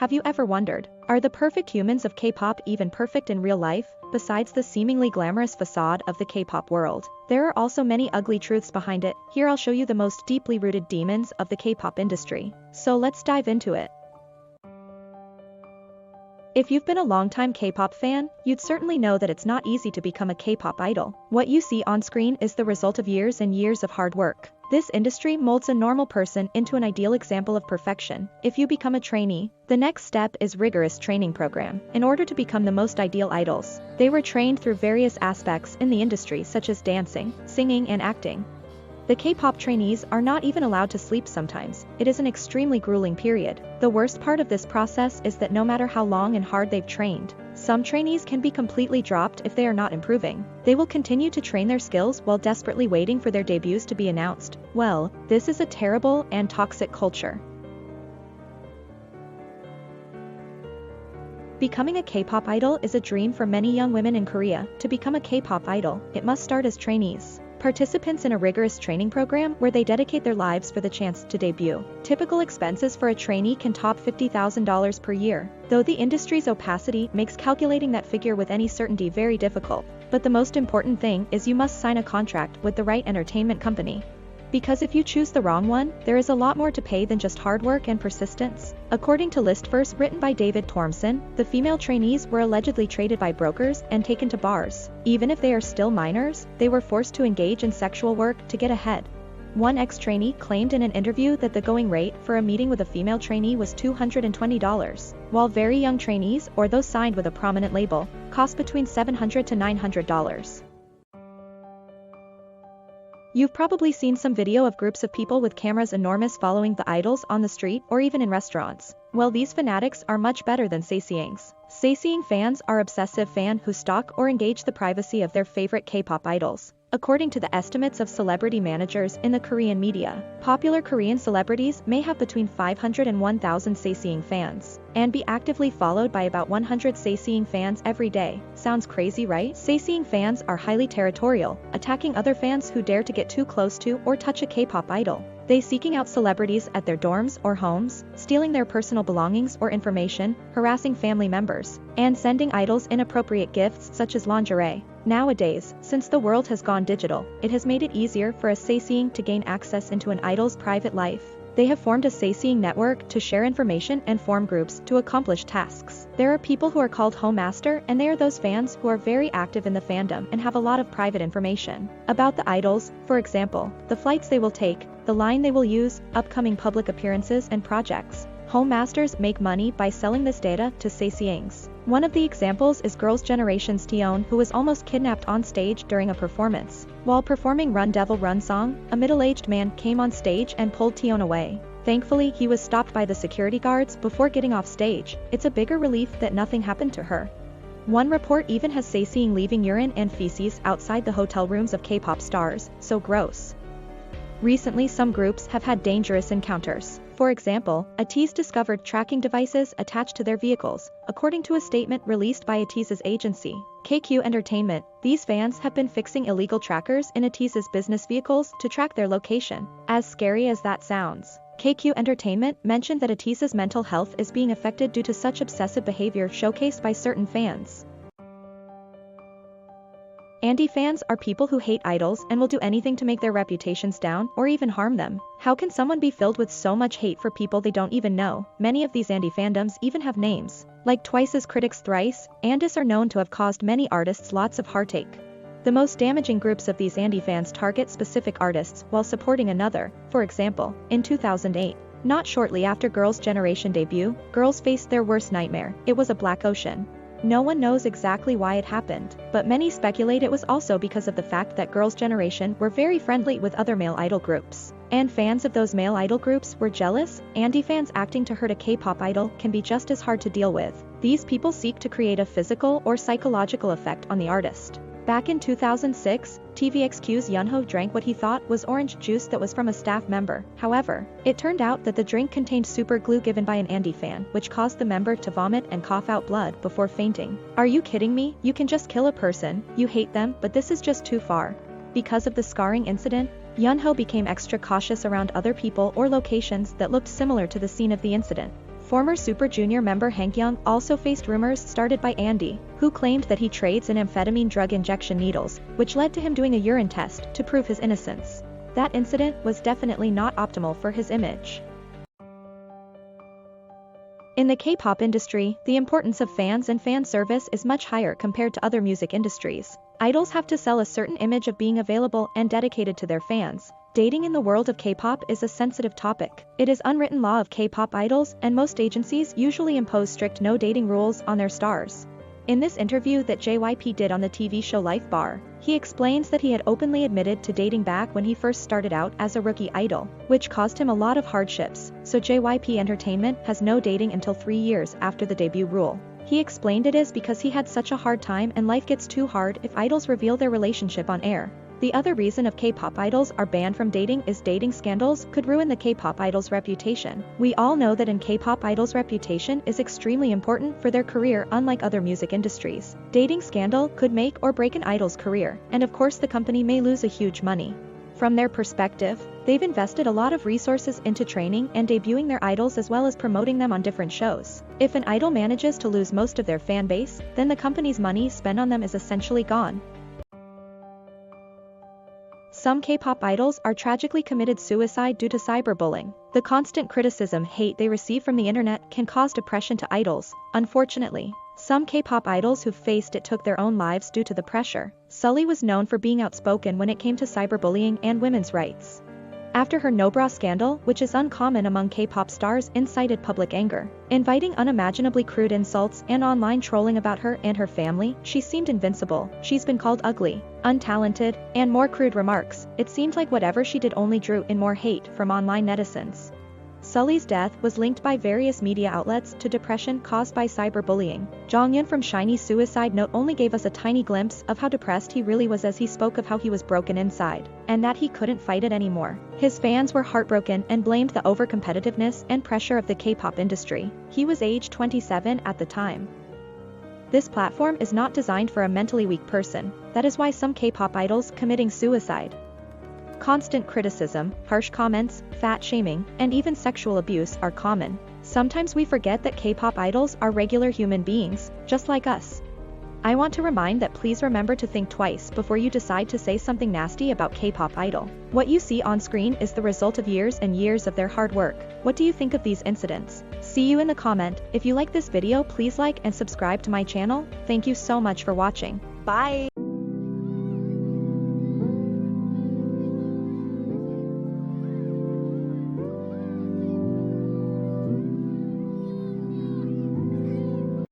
Have you ever wondered, are the perfect humans of K-pop even perfect in real life? Besides the seemingly glamorous facade of the K-pop world, there are also many ugly truths behind it. Here I'll show you the most deeply rooted demons of the K-pop industry. So let's dive into it. If you've been a longtime K-pop fan, you'd certainly know that it's not easy to become a K-pop idol. What you see on screen is the result of years and years of hard work. This industry molds a normal person into an ideal example of perfection. If you become a trainee, the next step is rigorous training program. In order to become the most ideal idols, they were trained through various aspects in the industry such as dancing, singing and acting. The K-pop trainees are not even allowed to sleep sometimes. It is an extremely grueling period. The worst part of this process is that no matter how long and hard they've trained, some trainees can be completely dropped if they are not improving. They will continue to train their skills while desperately waiting for their debuts to be announced. Well, this is a terrible and toxic culture. Becoming a K-pop idol is a dream for many young women in Korea. To become a K-pop idol, it must start as trainees, participants in a rigorous training program where they dedicate their lives for the chance to debut. Typical expenses for a trainee can top $50,000 per year, though the industry's opacity makes calculating that figure with any certainty very difficult. But the most important thing is you must sign a contract with the right entertainment company. Because if you choose the wrong one, there is a lot more to pay than just hard work and persistence. According to listverse written by David Tormson, the female trainees were allegedly traded by brokers and taken to bars. Even if they are still minors, they were forced to engage in sexual work to get ahead. One ex-trainee claimed in an interview that the going rate for a meeting with a female trainee was $220, while very young trainees or those signed with a prominent label cost between $700 to $900. You've probably seen some video of groups of people with cameras enormous following the idols on the street or even in restaurants. Well, these fanatics are much better than saseings. Saseing fans are obsessive fans who stalk or engage the privacy of their favorite K-pop idols. According to the estimates of celebrity managers in the Korean media, popular Korean celebrities may have between 500 and 1,000 saseing fans, and be actively followed by about 100 saseing fans every day. Sounds crazy, right? Saseing fans are highly territorial, attacking other fans who dare to get too close to or touch a K-pop idol. They seeking out celebrities at their dorms or homes, stealing their personal belongings or information, harassing family members, and sending idols inappropriate gifts such as lingerie. Nowadays, since the world has gone digital, it has made it easier for a saseing to gain access into an idol's private life. They have formed a saseing network to share information and form groups to accomplish tasks. There are people who are called home master, and they are those fans who are very active in the fandom and have a lot of private information about the idols, for example, the flights they will take, the line they will use, upcoming public appearances and projects. Home masters make money by selling this data to saseings. One of the examples is Girls' Generation's Tion, who was almost kidnapped on stage during a performance. While performing Run Devil Run song, a middle-aged man came on stage and pulled Tion away. Thankfully, he was stopped by the security guards before getting off stage. It's a bigger relief that nothing happened to her. One report even has saseing leaving urine and feces outside the hotel rooms of K-pop stars. So gross. Recently, some groups have had dangerous encounters. For example, ATEEZ discovered tracking devices attached to their vehicles, according to a statement released by ATEEZ's agency, KQ Entertainment. These fans have been fixing illegal trackers in ATEEZ's business vehicles to track their location. As scary as that sounds, KQ Entertainment mentioned that ATEEZ's mental health is being affected due to such obsessive behavior showcased by certain fans. Anti-fans are people who hate idols and will do anything to make their reputations down or even harm them. How can someone be filled with so much hate for people they don't even know? Many of these anti-fandoms even have names. Like Twice's critics Thrice, Andis are known to have caused many artists lots of heartache. The most damaging groups of these anti-fans target specific artists while supporting another. For example, in 2008, not shortly after Girls' Generation debut, girls faced their worst nightmare. It was a black ocean. No one knows exactly why it happened, but many speculate it was also because of the fact that Girls' Generation were very friendly with other male idol groups, and fans of those male idol groups were jealous. Anti-fans acting to hurt a K-pop idol can be just as hard to deal with. These people seek to create a physical or psychological effect on the artist. Back in 2006, TV excuse Yunho drank what he thought was orange juice that was from a staff member. However, it turned out that the drink contained super glue given by an anti-fan, which caused the member to vomit and cough out blood before fainting. Are you kidding me? You can just kill a person, you hate them, but this is just too far. Because of the scarring incident, Yunho became extra cautious around other people or locations that looked similar to the scene of the incident. Former Super Junior member Hank Young also faced rumors started by Andy, who claimed that he trades in amphetamine drug injection needles, which led to him doing a urine test to prove his innocence. That incident was definitely not optimal for his image. In the K-pop industry, the importance of fans and fan service is much higher compared to other music industries. Idols have to sell a certain image of being available and dedicated to their fans. Dating in the world of K-pop is a sensitive topic. It is unwritten law of K-pop idols, and most agencies usually impose strict no-dating rules on their stars. In this interview that JYP did on the TV show Life Bar, he explains that he had openly admitted to dating back when he first started out as a rookie idol, which caused him a lot of hardships, so JYP Entertainment has no dating until 3 years after the debut rule. He explained it is because he had such a hard time and life gets too hard if idols reveal their relationship on air. The other reason of K-pop idols are banned from dating is dating scandals could ruin the K-pop idol's reputation. We all know that in K-pop idols' reputation is extremely important for their career, unlike other music industries. Dating scandal could make or break an idol's career, and of course the company may lose a huge money. From their perspective, they've invested a lot of resources into training and debuting their idols as well as promoting them on different shows. If an idol manages to lose most of their fan base, then the company's money spent on them is essentially gone. Some K-pop idols are tragically committed suicide due to cyberbullying. The constant criticism, hate they receive from the internet can cause depression to idols. Unfortunately, some K-pop idols who've faced it took their own lives due to the pressure. Sulli was known for being outspoken when it came to cyberbullying and women's rights. After her no-bra scandal, which is uncommon among K-pop stars, incited public anger, inviting unimaginably crude insults and online trolling about her and her family. She seemed invincible. She's been called ugly, untalented, and more crude remarks. It seemed like whatever she did only drew in more hate from online netizens. Sulli's death was linked by various media outlets to depression caused by cyberbullying. Jonghyun from SHINee's suicide note only gave us a tiny glimpse of how depressed he really was as he spoke of how he was broken inside, and that he couldn't fight it anymore. His fans were heartbroken and blamed the over-competitiveness and pressure of the K-pop industry. He was age 27 at the time. This platform is not designed for a mentally weak person. That is why some K-pop idols committing suicide. Constant criticism, harsh comments, fat shaming, and even sexual abuse are common. Sometimes we forget that K-pop idols are regular human beings, just like us. I want to remind that please remember to think twice before you decide to say something nasty about K-pop idol. What you see on screen is the result of years and years of their hard work. What do you think of these incidents? See you in the comment. If you like this video, please like and subscribe to my channel. Thank you so much for watching. Bye!